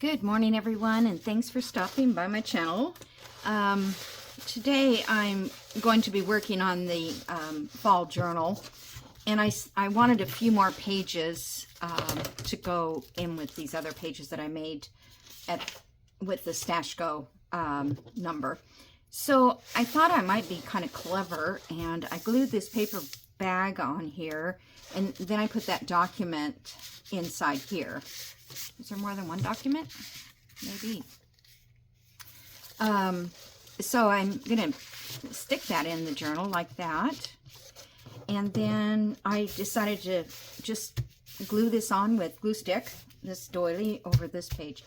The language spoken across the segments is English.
Good morning, everyone, and thanks for stopping by my channel. Today I'm going to be working on the fall journal, and I wanted a few more pages to go in with these other pages that I made with the Stash Go number. So I thought I might be kind of clever, and I glued this paper bag on here, and then I put that document inside here. Is there more than one document? Maybe. So I'm going to stick that in the journal like that. And then I decided to just glue this on with glue stick, this doily, over this page.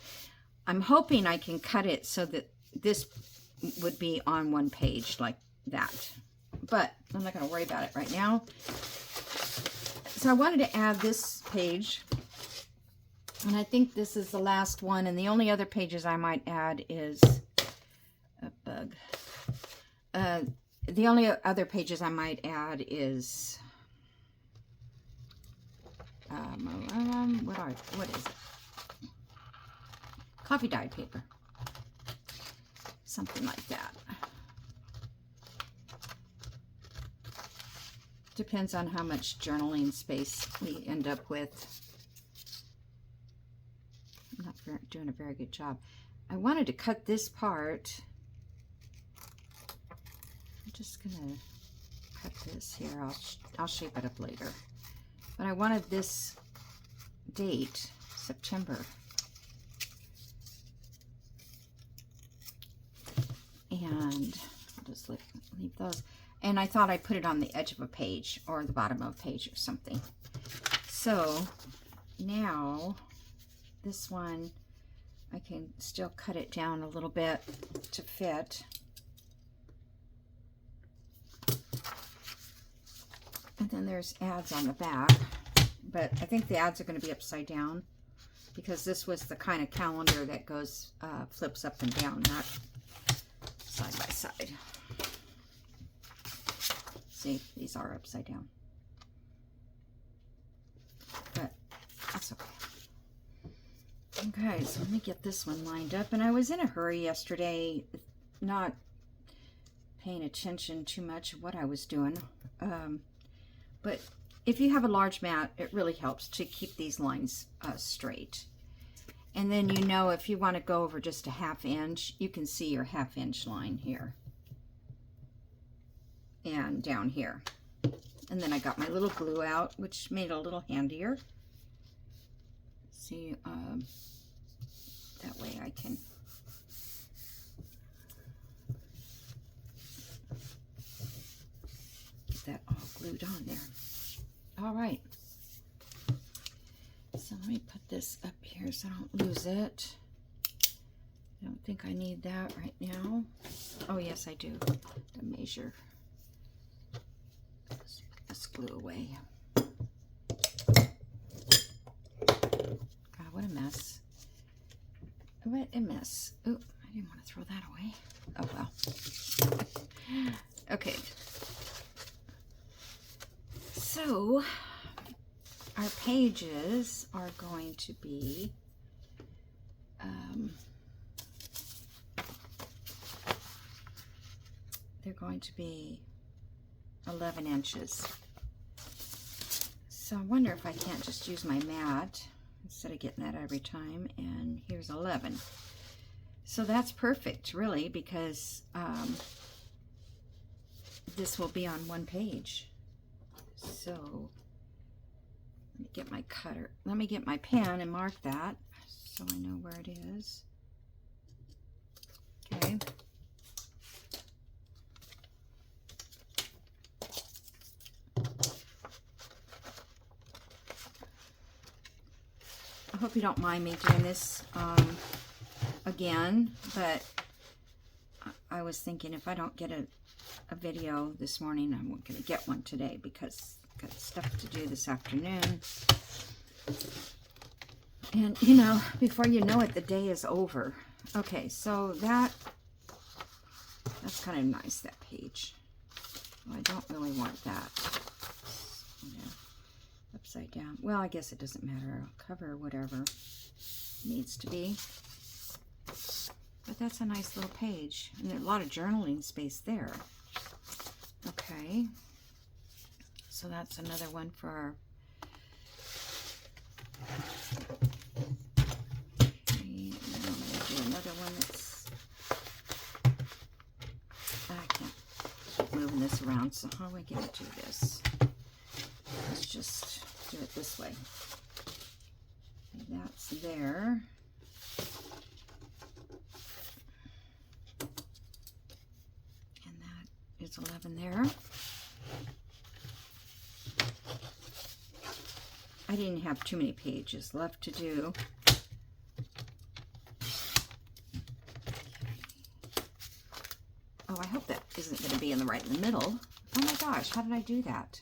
I'm hoping I can cut it so that this would be on one page like that. But I'm not going to worry about it right now. So I wanted to add this page. And I think this is the last one, and the only other pages I might add is a bug. The only other pages I might add is what is it? Coffee dyed paper, something like that. Depends on how much journaling space we end up with. I'm not doing a very good job. I wanted to cut this part. I'm just gonna cut this here. I'll shape it up later. But I wanted this date, September. And I'll just leave those. And I thought I'd put it on the edge of a page or the bottom of a page or something. So now this one, I can still cut it down a little bit to fit. And then there's ads on the back, but I think the ads are going to be upside down because this was the kind of calendar that goes, flips up and down, not side by side. See, these are upside down, but that's okay. Okay, so let me get this one lined up. And I was in a hurry yesterday, not paying attention too much of what I was doing. But if you have a large mat, it really helps to keep these lines straight. And then you know if you want to go over just a 1/2 inch, you can see your 1/2 inch line here. And down here. And then I got my little glue out, which made it a little handier. See, that way I can get that all glued on there. All right. So let me put this up here so I don't lose it. I don't think I need that right now. Oh, yes, I do. To measure. Let's put this glue away. God, what a mess. What a mess. Oh, I didn't want to throw that away. Oh, well. Okay. So, our pages are going to be they're going to be 11 inches. So I wonder if I can't just use my mat instead of getting that every time. And here's 11. So that's perfect, really, because this will be on one page. So let me get my cutter. Let me get my pen and mark that so I know where it is. Okay. I hope you don't mind me doing this again, but I was thinking if I don't get a video this morning, I'm going to get one today because I've got stuff to do this afternoon. And, you know, before you know it, the day is over. Okay, so that's kind of nice, that page. Well, I don't really want that. Yeah. Upside down. Well, I guess it doesn't matter. I'll cover whatever. needs to be. But that's a nice little page, and there's a lot of journaling space there. Okay, so that's another one for our... Okay, and then I'm going to do another one that's... I can't keep moving this around, so how are we going to do this? Let's just do it this way. Okay, that's there. And that is 11 there. I didn't have too many pages left to do. Oh, I hope that isn't going to be in the right in the middle. Oh my gosh, how did I do that?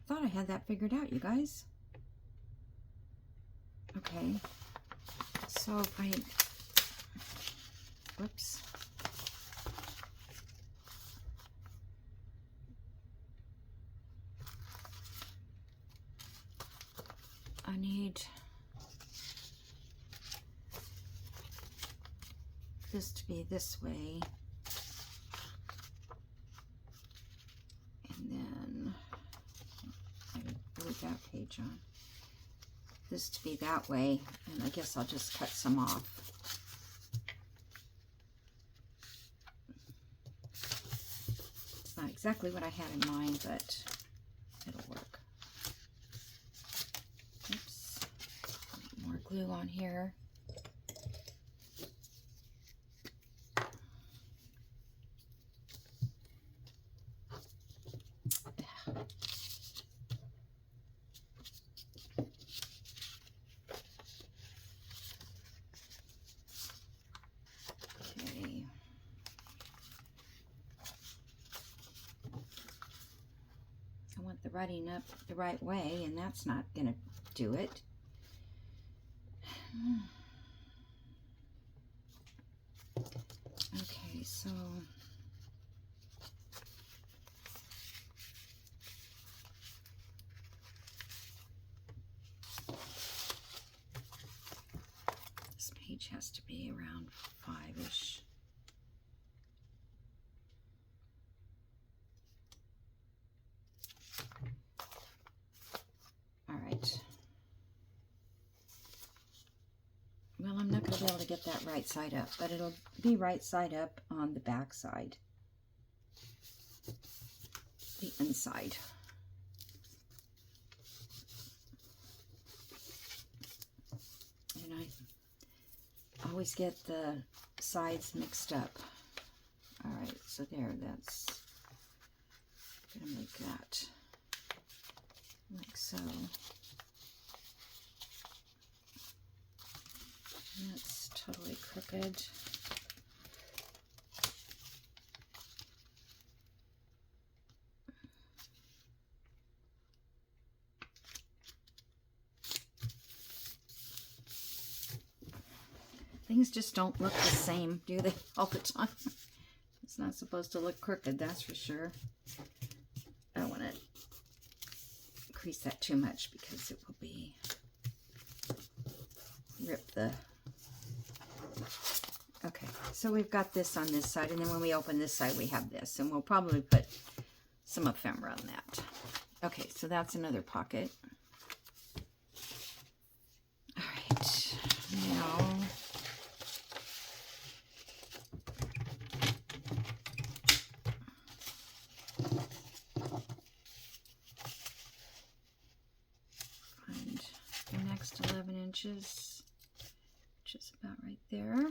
Thought I had that figured out, you guys. Okay, so if I, whoops. I need this to be this way. And then I glued that page on. This to be that way, and I guess I'll just cut some off. It's not exactly what I had in mind, but it'll work. Oops. More glue on here. The writing up the right way, and that's not gonna do it. Okay, so this page has to be around 5-ish. Well, I'm not going to be able to get that right side up, but it'll be right side up on the back side, the inside. And I always get the sides mixed up. All right, so there, that's going to make that like so. That's totally crooked. Things just don't look the same, do they, all the time? It's not supposed to look crooked, that's for sure. I don't want to crease that too much because it will be rip the... Okay, so we've got this on this side, and then when we open this side, we have this, and we'll probably put some ephemera on that. Okay, so that's another pocket. All right, now find the next 11 inches, which is about right there.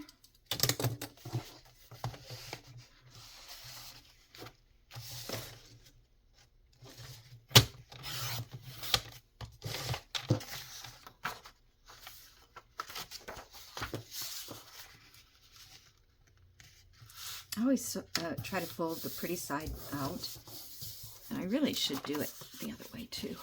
I always try to fold the pretty side out, and I really should do it the other way too.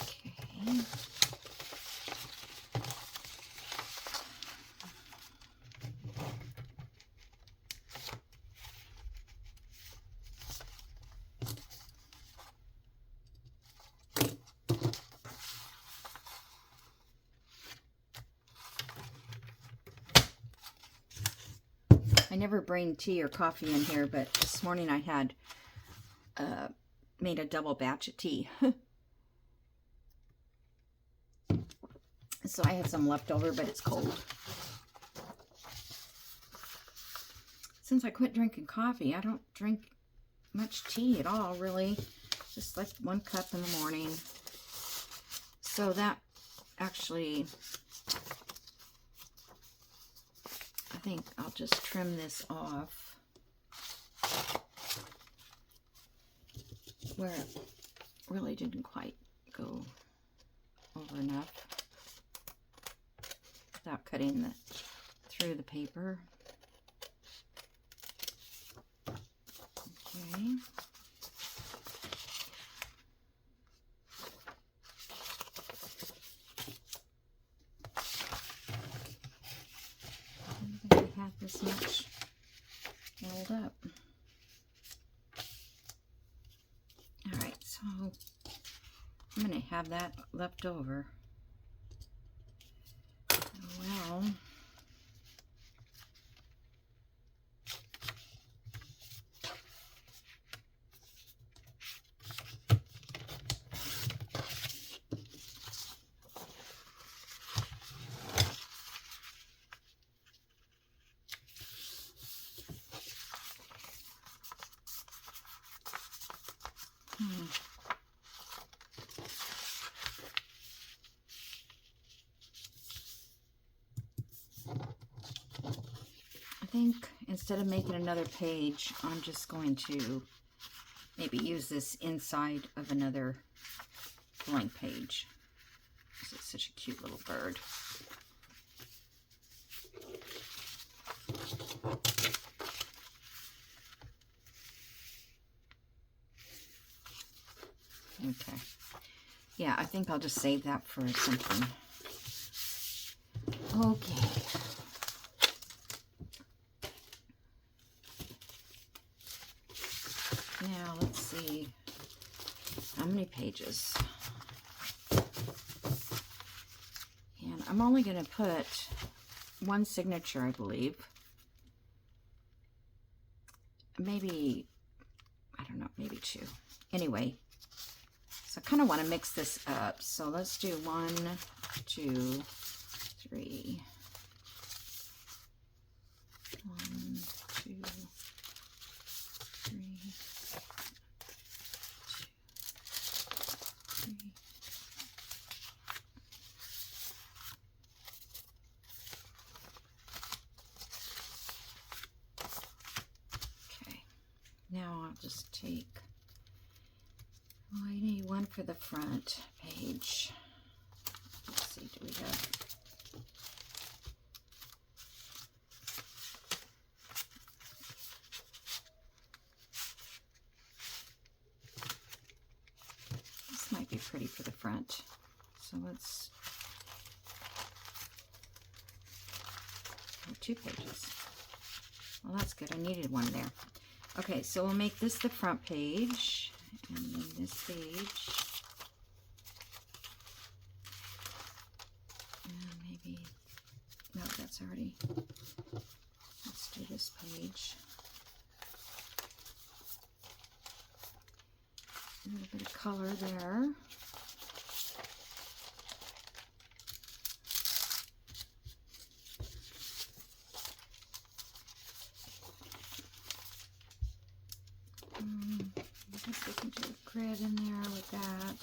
Okay. I never bring tea or coffee in here, but this morning I had made a double batch of tea. So I had some left over, but it's cold. Since I quit drinking coffee, I don't drink much tea at all, really. Just like 1 cup in the morning. So that actually, I think I'll just trim this off where it really didn't quite go over enough without cutting through the paper. Okay. I think I had this much rolled up. All right, so I'm going to have that left over. Well, I think instead of making another page, I'm just going to maybe use this inside of another blank page. This is such a cute little bird. Okay. Yeah, I think I'll just save that for something. Okay. Now, let's see. How many pages? And I'm only going to put 1 signature, I believe. Maybe, I don't know, maybe 2. Anyway, so I kind of want to mix this up. So let's do 1, 2, 3. 1, 2, 3. 2, 3. Okay. Now I'll just take, oh, I need 1 for the front page. Let's see, do we have, this might be pretty for the front. So let's, 2 pages. Well, that's good. I needed 1 there. Okay, so we'll make this the front page, and then this page, and maybe, no, that's already, let's do this page. A little bit of color there. I guess we can do a grid in there with that.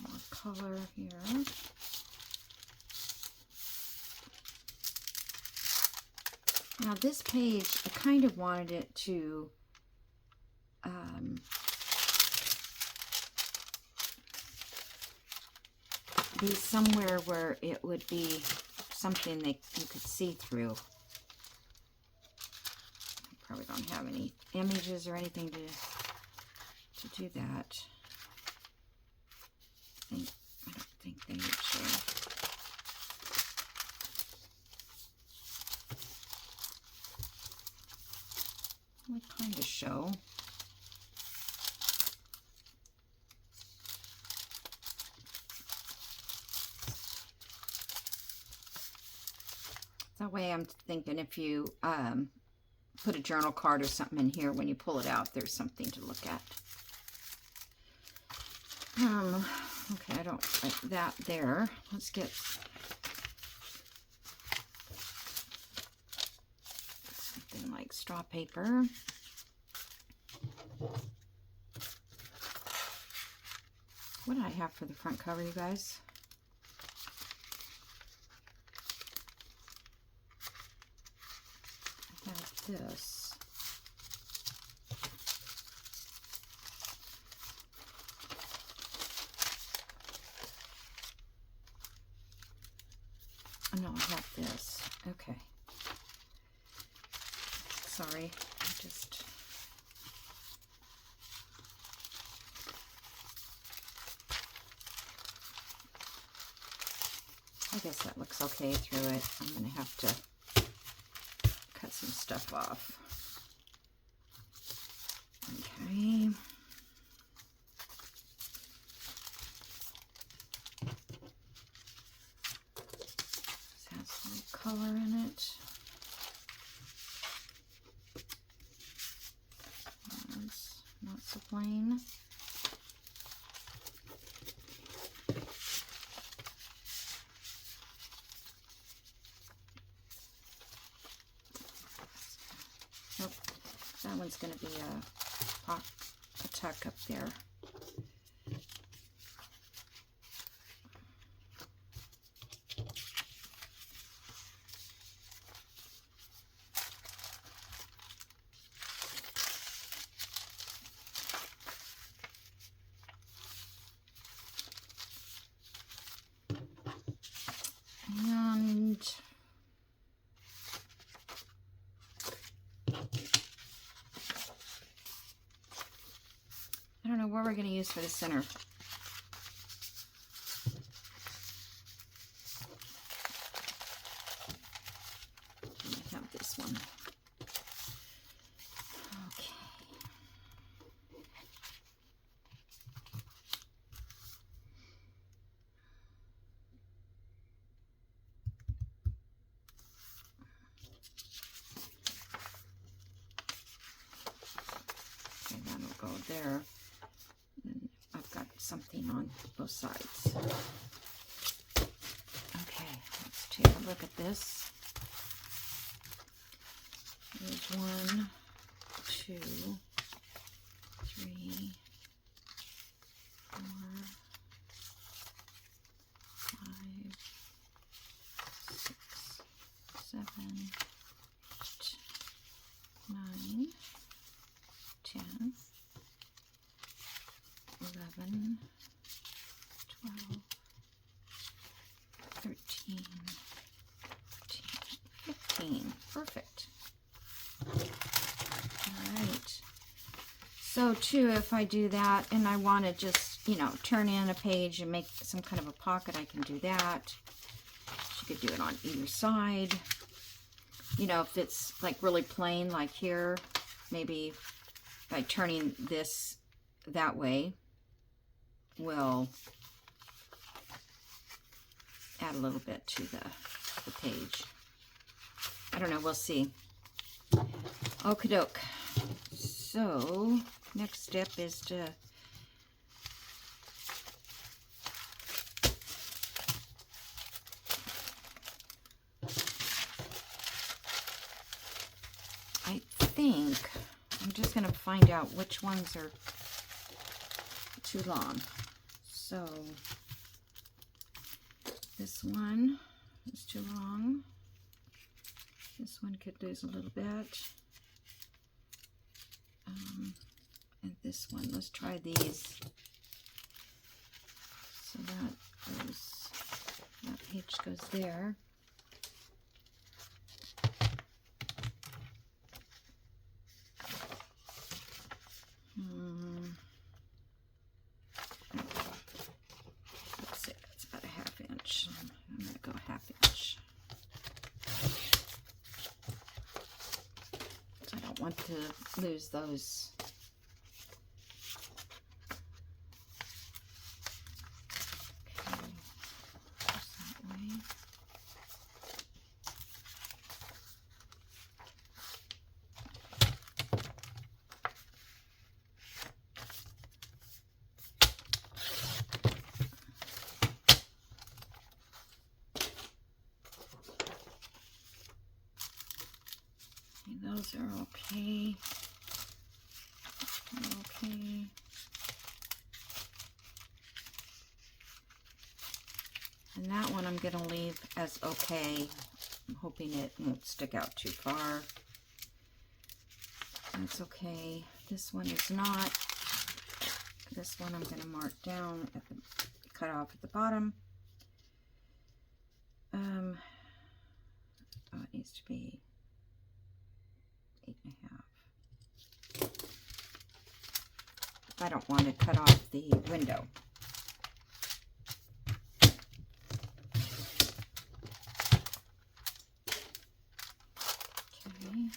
More color here. Now this page, I kind of wanted it to be somewhere where it would be something that you could see through. Probably don't have any images or anything to do that. I don't think they would show. Would kind of show. That way way, I'm thinking if you put a journal card or something in here, when you pull it out, there's something to look at. Okay, I don't like that there. Let's get something like straw paper. What do I have for the front cover, you guys? I have this. Oh, no, I have this. Okay. Sorry, I just... I guess that looks okay through it. I'm going to have to cut some stuff off. Okay. This has some color in it. It's not so plain. Nope, that one's going to be a tuck up there. And I don't know what we're going to use for the center. I have this one. Okay. Okay, that'll go there. And I've got something on both sides. Okay, let's take a look at this. There's 1, 2, 3, 4, 5, 6, 7, 8, 9, 10, 11, 12, 13, 14, 15. Perfect. Alright. So too, if I do that and I want to just, you know, turn in a page and make some kind of a pocket, I can do that. You could do it on either side. You know, if it's like really plain, like here, maybe by turning this that way, will add a little bit to the page. I don't know, we'll see. Okie doke. So, next step is to I think I'm just going to find out which ones are too long. So, this one is too long. This one could lose a little bit. And this one, let's try these. So that page goes there. Let's see, that's about a 1/2 inch. I'm going to go 1/2 inch. I don't want to lose those. Okay, goes that way. those are okay. Okay. And that one I'm going to leave as okay. I'm hoping it won't stick out too far. That's okay. This one is not. This one I'm going to mark down at the cut off at the bottom. Oh, it needs to be 8.5. I don't want to cut off the window. Okay.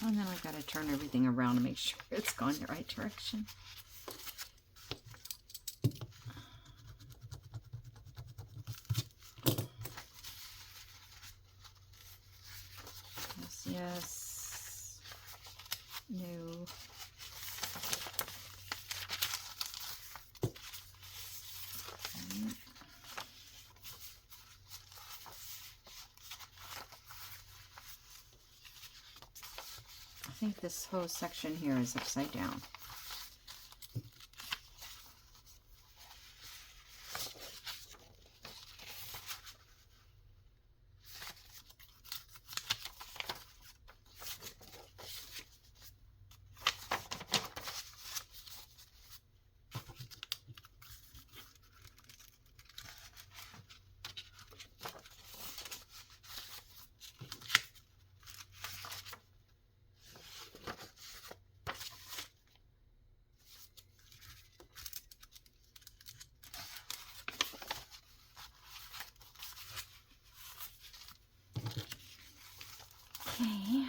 And then I've got to turn everything around to make sure it's gone the right direction. Yes, yes. No. Okay. I think this whole section here is upside down. Okay.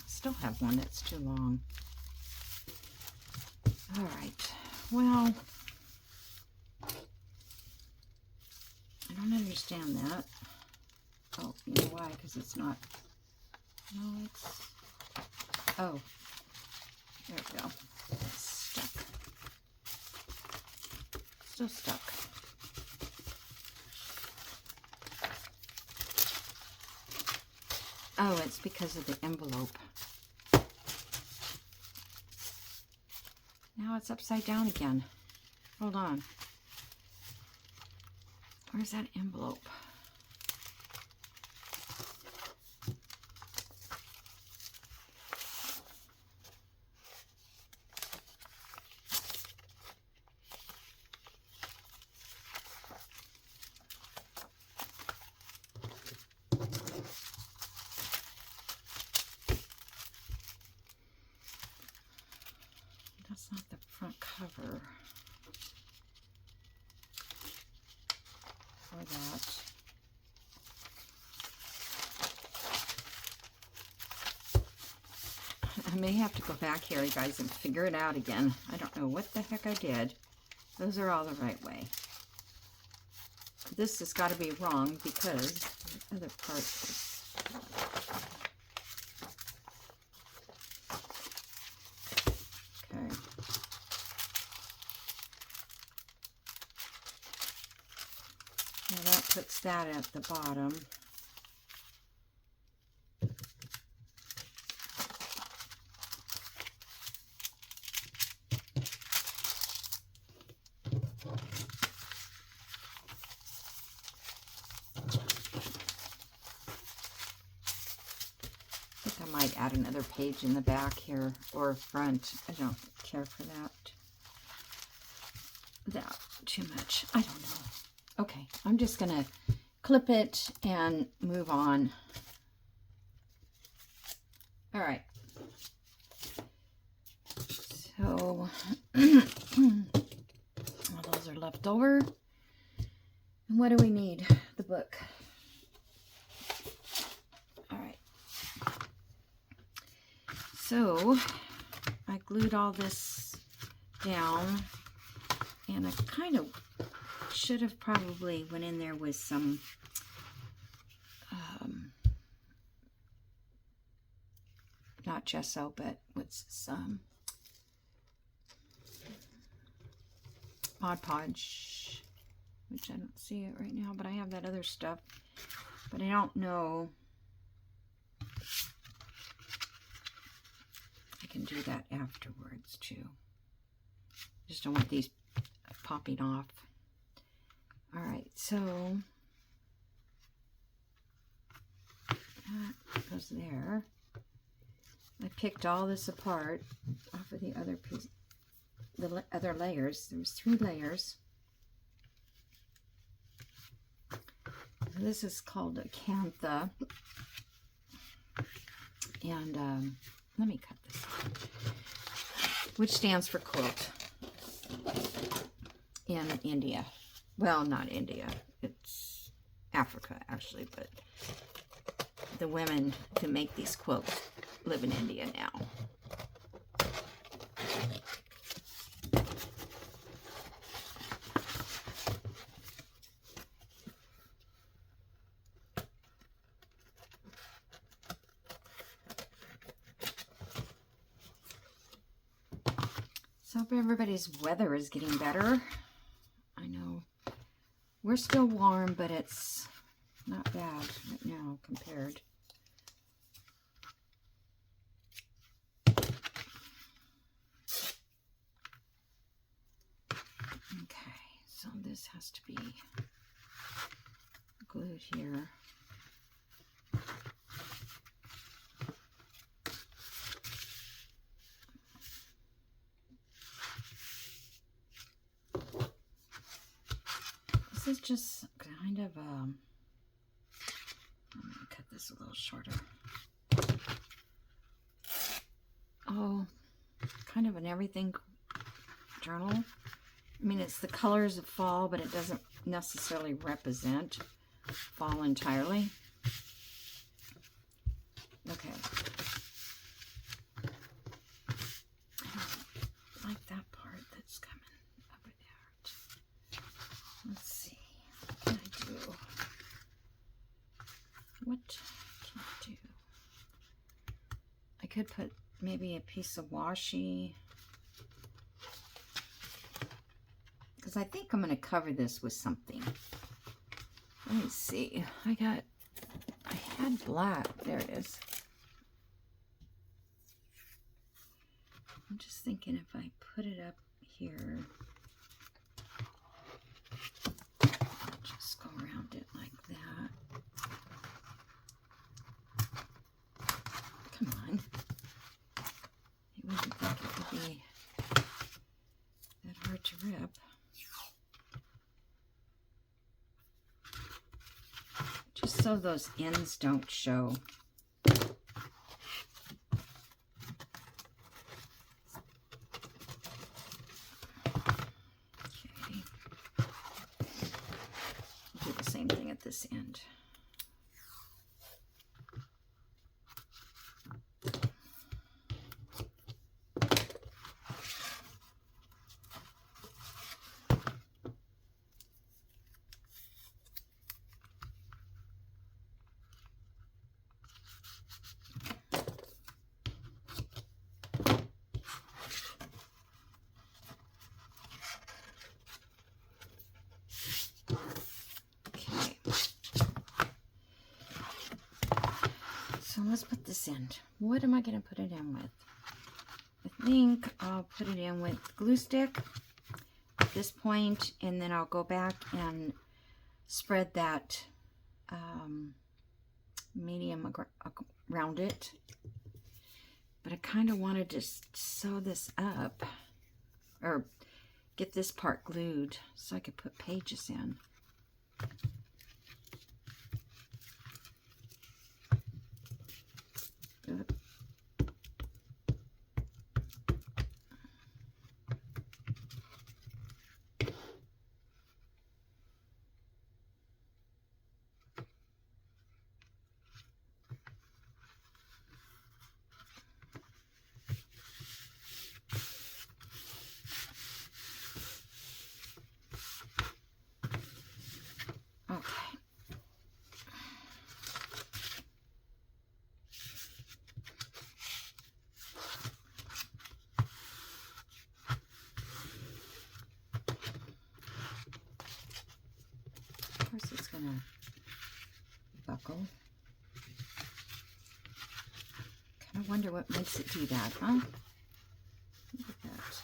Still have one that's too long. All right. Well, I don't understand that. Oh, you know why? Because it's not. No, it's. Oh, there we go. It's stuck. Still stuck. Oh, it's because of the envelope. Now it's upside down again. Hold on. Where's that envelope? That's not the front cover for that. I may have to go back here, you guys, and figure it out again. I don't know what the heck I did. Those are all the right way. This has got to be wrong because the other part is... Okay. Now that puts that at the bottom. I think I might add another page in the back here or front. I don't care for that too much. I don't know. Okay, I'm just gonna clip it and move on. All right. So, well, those are left over. And what do we need? The book. All right. So I glued all this down, and I kind of should have probably went in there with some not gesso, but with some Mod Podge, which I don't see it right now, but I have that other stuff, but I don't know. I can do that afterwards too. Just don't want these popping off. All right, so that goes there. I picked all this apart off of the other piece, the other layers. There was 3 layers. This is called a cantha, and let me cut this off, which stands for quilt in India. Well, not India, it's Africa actually, but the women who make these quilts live in India now. So I hope everybody's weather is getting better. I know we're still warm, but it's not bad right now compared. Okay, so this has to be glued here. This is just kind of I'm gonna cut this a little shorter. Oh, kind of an everything journal. I mean, it's the colors of fall, but it doesn't necessarily represent fall entirely. Okay. I don't like that part that's coming over there. Let's see. What can I do? What can I do? I could put maybe a piece of washi, because I think I'm going to cover this with something. Let me see. I had black. There it is. I'm just thinking if I put it up here, I'll just go around it like that. Come on. You wouldn't think it would be that hard to rip. Just so those ends don't show. Okay. Do the same thing at this end. So let's put this in. What am I going to put it in with? I think I'll put it in with glue stick at this point, and then I'll go back and spread that medium around it. But I kind of wanted to sew this up, or get this part glued so I could put pages in. gonna buckle. Kind of wonder what makes it do that, huh? Look at that.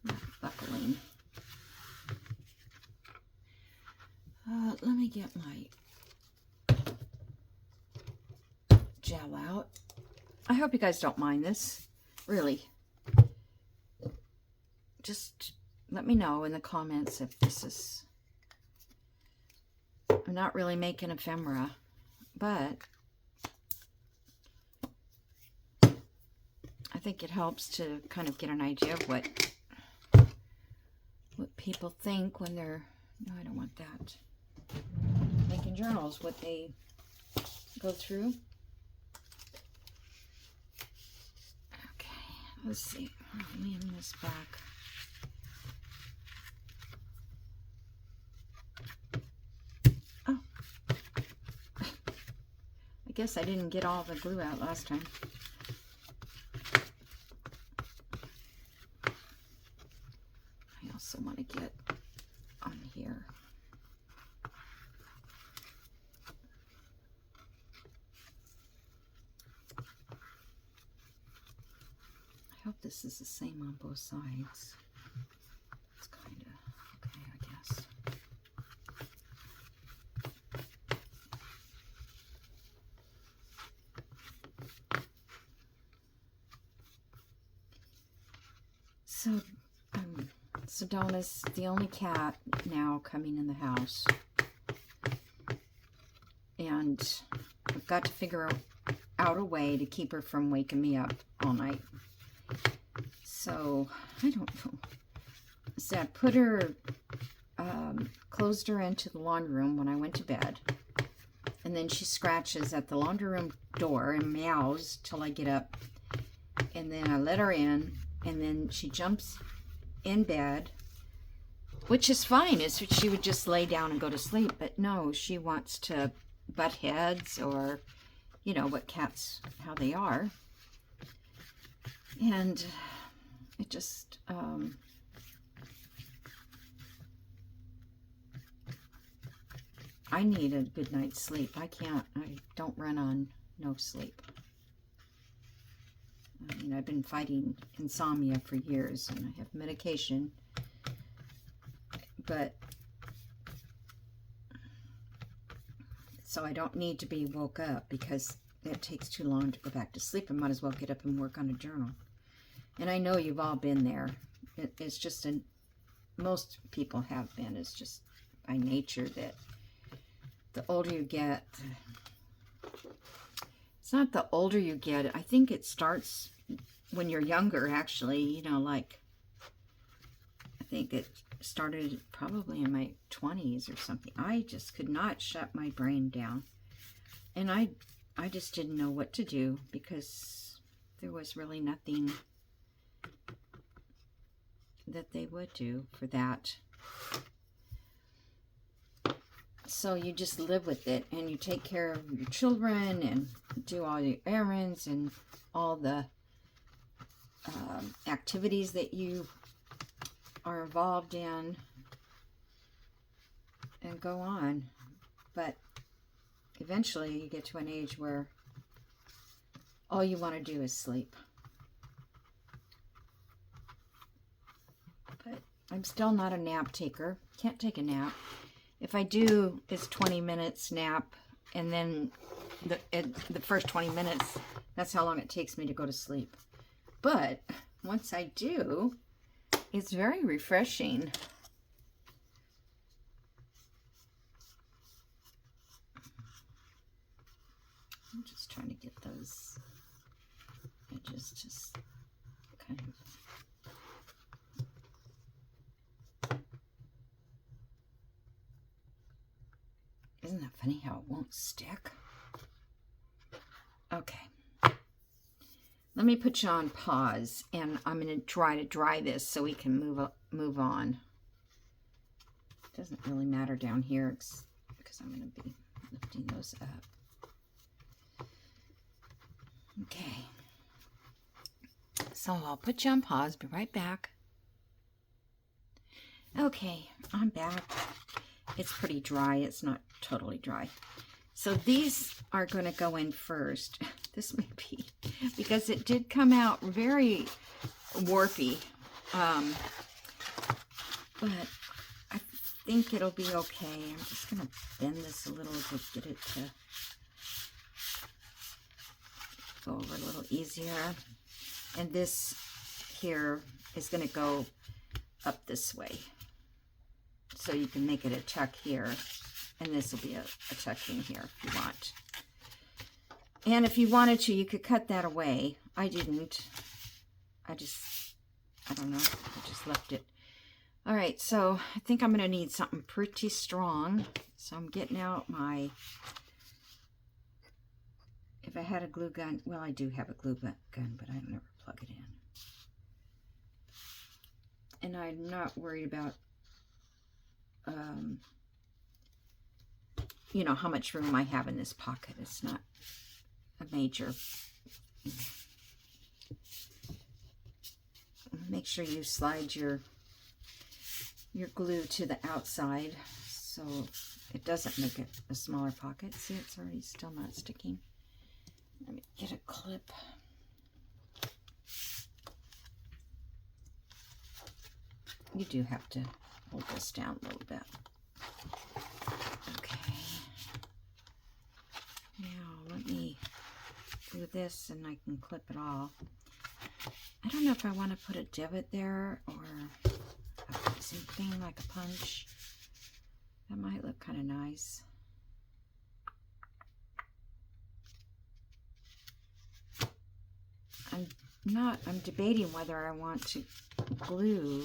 Not buckling. Let me get my gel out. I hope you guys don't mind this. Really. Just let me know in the comments if this is... I'm not really making ephemera, but I think it helps to kind of get an idea of what people think when they're... No, I don't want that. Making journals, what they go through. Okay, let's see. Let me in this back. Oh. I guess I didn't get all the glue out last time. I also want to get on here. I hope this is the same on both sides. It's kind of okay, I guess. So, Sedona's the only cat now coming in the house. And I've got to figure out a way to keep her from waking me up all night. So, I don't know. So I put her, closed her into the laundry room when I went to bed. And then she scratches at the laundry room door and meows till I get up. And then I let her in. And then she jumps in bed, which is fine. She would just lay down and go to sleep. But no, she wants to butt heads, or, you know, what cats, how they are. And it just, I need a good night's sleep. I don't run on no sleep. I mean, I've been fighting insomnia for years, and I have medication, but so I don't need to be woke up because it takes too long to go back to sleep. I might as well get up and work on a journal. And I know you've all been there. It's just most people have been. It's just by nature that the older you get, it's not the older you get. I think it starts when you're younger, actually. You know, like, I think it started probably in my 20s or something. I just could not shut my brain down. And I just didn't know what to do because there was really nothing that they would do for that. So you just live with it, and you take care of your children and do all your errands and all the activities that you are involved in, and go on. But eventually you get to an age where all you want to do is sleep. But I'm still not a nap taker. Can't take a nap. If I do, it's 20 minutes nap, and then the first 20 minutes, that's how long it takes me to go to sleep. But once I do, it's very refreshing. I'm just trying to get those edges just kind of... Isn't that funny how it won't stick? Okay. Let me put you on pause, and I'm going to try to dry this so we can move on. It doesn't really matter down here because I'm going to be lifting those up. Okay. So I'll put you on pause. Be right back. Okay, I'm back. it's pretty dry. It's not totally dry. So these are going to go in first. This may be, because it did come out very warpy. But I think it'll be okay. I'm just going to bend this a little to get it to go over a little easier. And this here is going to go up this way. So you can make it a tuck here. And this will be a tuck in here if you want. And if you wanted to, you could cut that away. I didn't. I don't know. I just left it. All right, so I think I'm going to need something pretty strong. So I'm getting out my, if I had a glue gun, well, I do have a glue gun, but I don't ever plug it in. And I'm not worried about, you know, how much room I have in this pocket. It's not a major. Make sure you slide your glue to the outside so it doesn't make it a smaller pocket. See, it's already still not sticking. Let me get a clip. You do have to hold this down a little bit. Okay. Now let me do this and I can clip it all. I don't know if I want to put a divot there or something like a punch. That might look kind of nice. I'm debating whether I want to glue.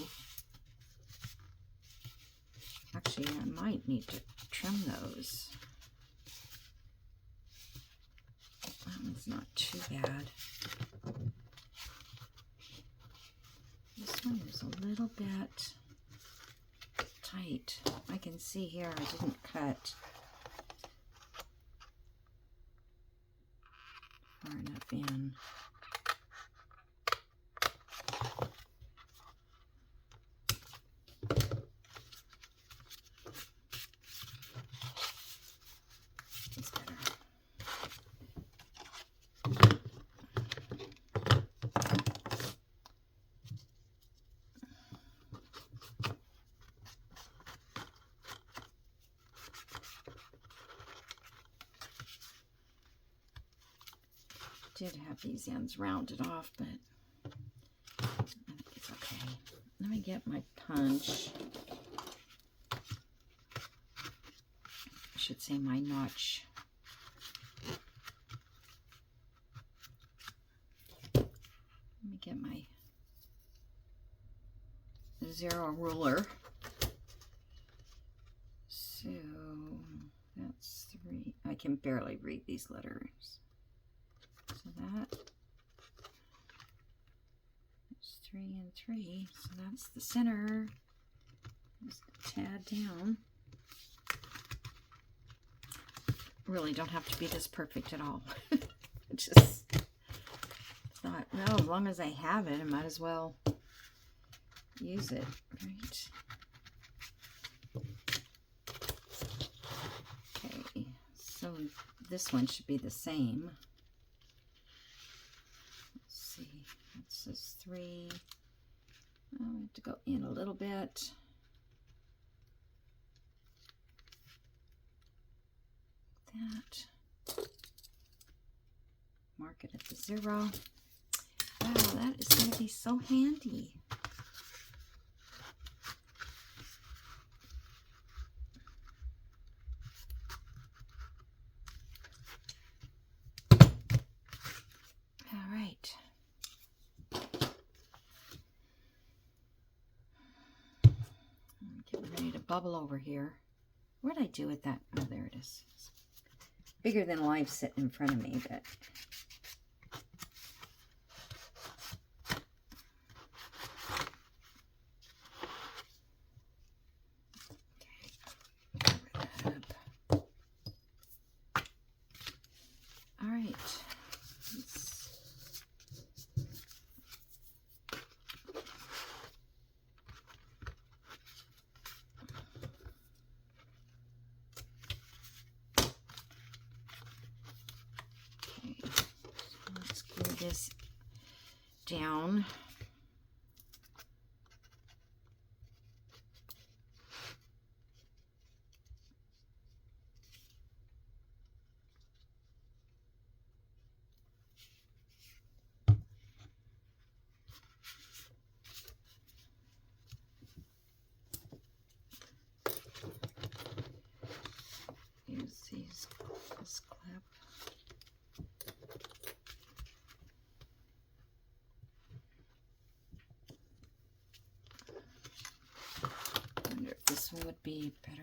Actually, I might need to trim those. That one's not too bad. This one is a little bit tight. I can see here I didn't cut far enough in. It's better. Did have these ends rounded off, but I think it's okay. Let me get my punch. I should say my notch. Let me get my 0 ruler. So that's 3. I can barely read these letters. So that's 3 and 3. So that's the center. Just a tad down. Really don't have to be this perfect at all. Just thought, well, as long as I have it, I might as well use it, right? Okay, so this one should be the same. This is 3. I have to go in a little bit. That. Mark it at the 0. Wow, that is going to be so handy. All right. I'm getting ready to bubble over here. What did I do with that? Oh, there it is. It's bigger than life sitting in front of me, but all right. down. Use this clip. I wonder if this one would be better.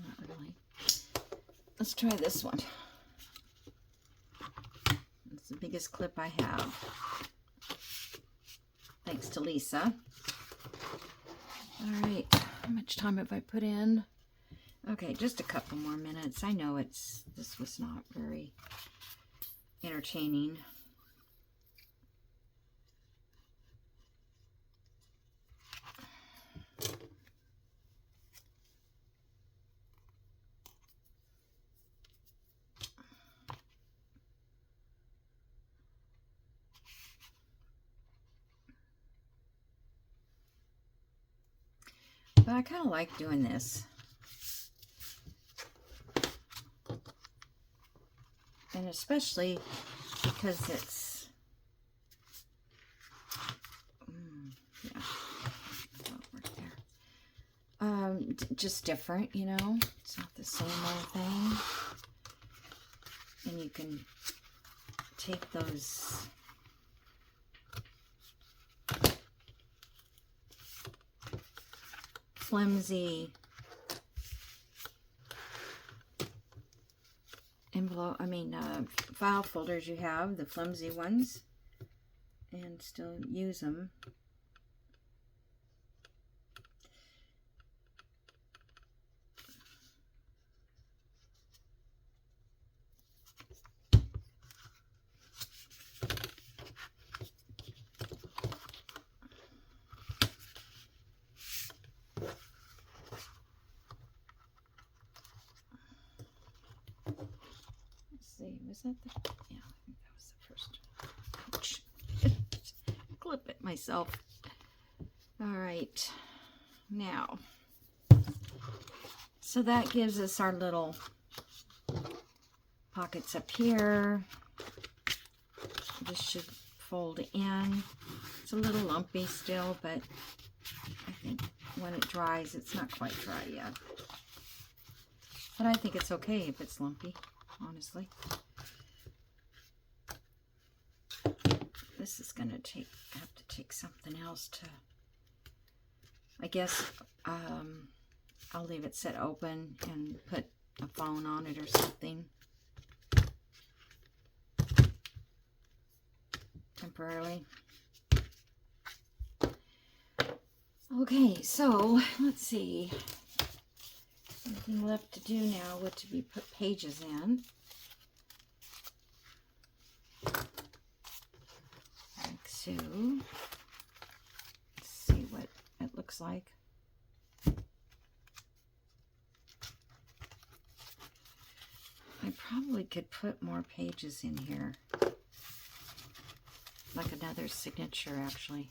Not really. Let's try this one. It's the biggest clip I have. Thanks to Lisa. All right, how much time have I put in? Okay, just a couple more minutes. I know this was not very entertaining. But I kind of like doing this. And especially because it's, yeah, that'll work there. Just different, you know. It's not the same old thing. And you can take those flimsy file folders you have, the flimsy ones, and still use them. Was that the, yeah, I think that was the first. Ouch. Clip it myself. All right, now, so that gives us our little pockets up here. This should fold in. It's a little lumpy still, but I think when it dries, it's not quite dry yet. But I think it's okay if it's lumpy, honestly. This is gonna have to take something else to, I guess, I'll leave it set open and put a phone on it or something. Temporarily. Okay, so let's see. Anything left to do now would to be put pages in. Like so. Let's see what it looks like. I probably could put more pages in here. Like another signature, actually.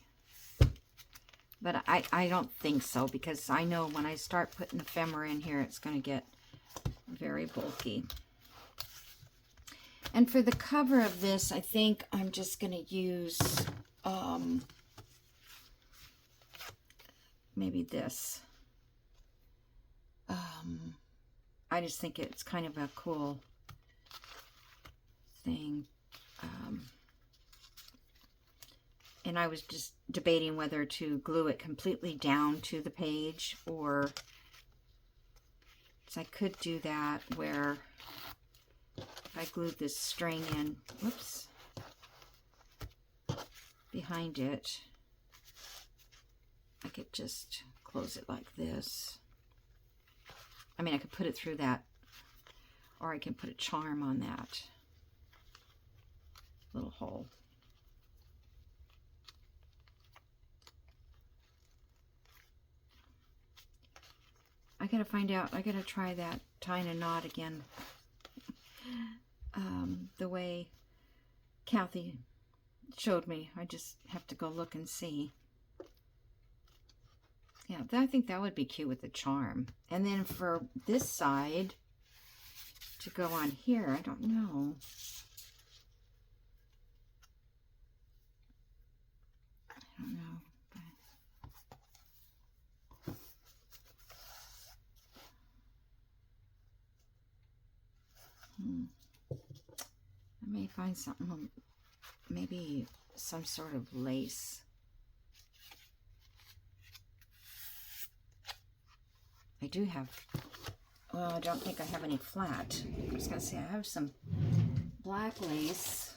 But I don't think so, because I know when I start putting ephemera in here, it's going to get very bulky. And for the cover of this, I think I'm just going to use maybe this. I just think it's kind of a cool thing. And I was just debating whether to glue it completely down to the page, or so I could do that where if I glued this string in, whoops, behind it, I could just close it like this. I mean, I could put it through that, or I can put a charm on that little hole. I gotta find out, I gotta try that tying a knot again the way Kathy showed me. I just have to go look and see. Yeah, I think that would be cute with the charm. And then for this side to go on here, I don't know. I don't know. I may find something, maybe some sort of lace. I do have, well, I don't think I have any flat. I was going to say I have some black lace.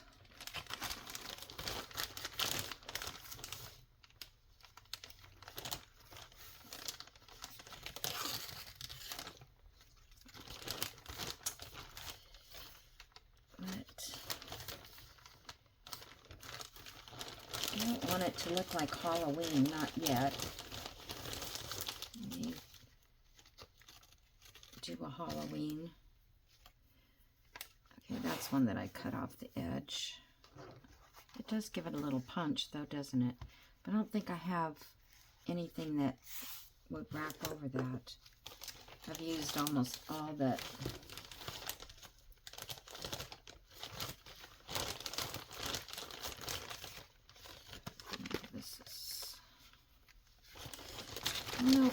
But I don't want it to look like Halloween, not yet. Do a Halloween. Okay, that's one that I cut off the edge. It does give it a little punch though, doesn't it? But I don't think I have anything that would wrap over that. I've used almost all that. This is, nope.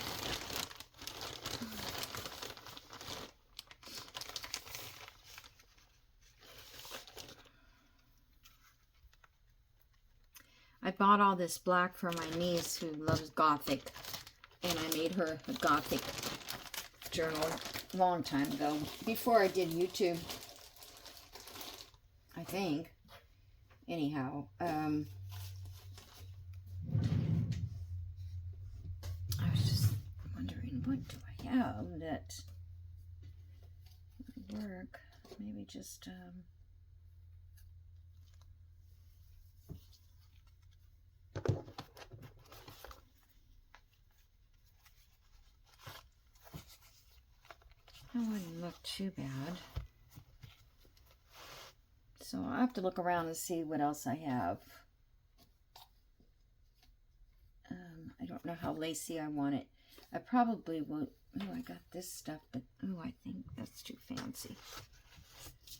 I bought all this black for my niece who loves Gothic, and I made her a Gothic journal a long time ago, before I did YouTube, I think. Anyhow, I was just wondering, what do I have that would work? Maybe just, that wouldn't look too bad. So I'll have to look around and see what else I have. I don't know how lacy I want it. I probably won't. Oh, I got this stuff, but oh, I think that's too fancy.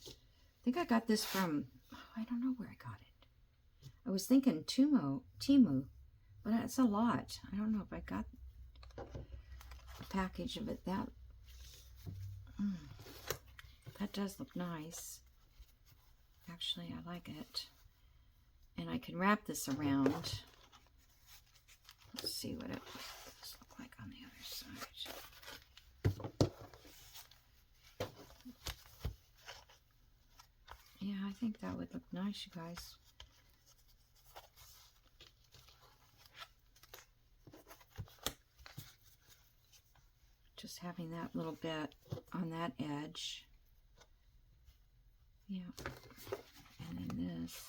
I think I got this from, oh, I don't know where I got it. I was thinking Temu, but it's a lot. I don't know if I got a package of it. That does look nice. Actually, I like it. And I can wrap this around. Let's see what it does look like on the other side. Yeah, I think that would look nice, you guys. Just having that little bit on that edge. Yeah. And then this.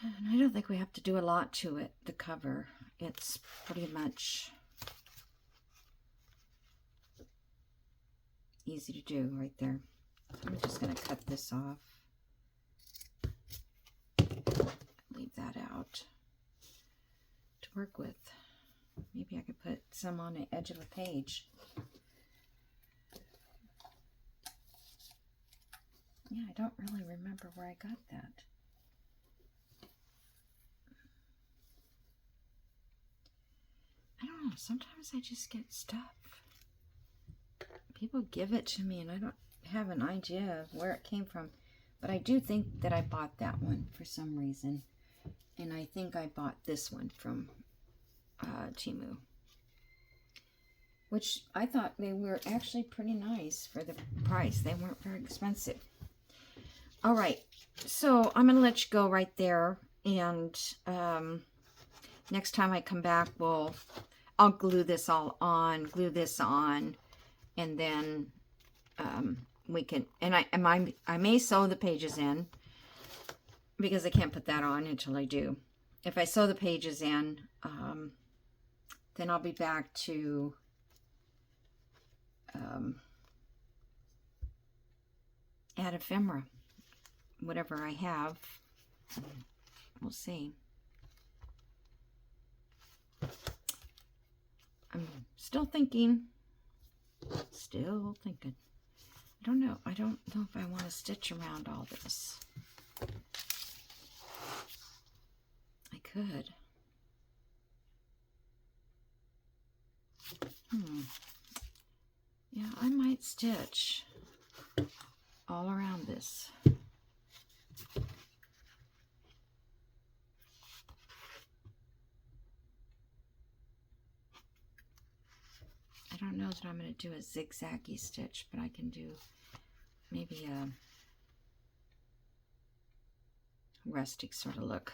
And I don't think we have to do a lot to it, the cover. It's pretty much easy to do right there. I'm just going to cut this off. Leave that out to work with. Maybe I could put some on the edge of a page. Yeah, I don't really remember where I got that. I don't know. Sometimes I just get stuff. People give it to me and I don't have an idea of where it came from. But I do think that I bought that one for some reason. And I think I bought this one from Temu. Which I thought they were actually pretty nice for the price. They weren't very expensive. All right. So I'm going to let you go right there. And next time I come back, I'll glue this all on, glue this on, and then we can, and I may sew the pages in because I can't put that on until I do. If I sew the pages in, then I'll be back to add ephemera, whatever I have. We'll see. I'm still thinking. Still thinking. I don't know. I don't know if I want to stitch around all this. I could. Yeah, I might stitch all around this. I don't know that I'm going to do a zigzaggy stitch, but I can do maybe a rustic sort of look.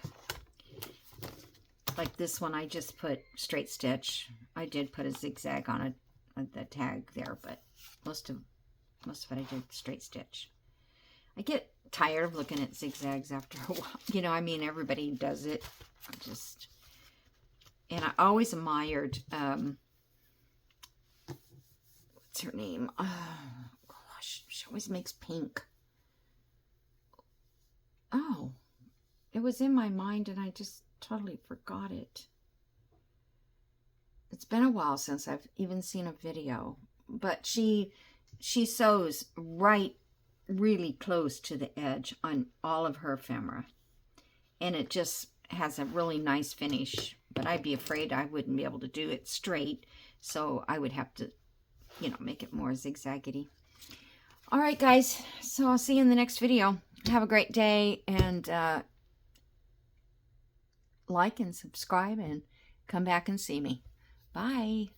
Like this one, I just put straight stitch. I did put a zigzag on the tag there, but most of it I did straight stitch. I get tired of looking at zigzags after a while. You know, I mean, everybody does it. And I always admired, what's her name? Oh, gosh, she always makes pink. Oh, it was in my mind and I just totally forgot it. It's been a while since I've even seen a video, but she sews right really close to the edge on all of her ephemera, and it just has a really nice finish. But I'd be afraid I wouldn't be able to do it straight, so I would have to, you know, make it more zigzaggedy. All right, guys, so I'll see you in the next video. Have a great day, and like and subscribe and come back and see me. Bye.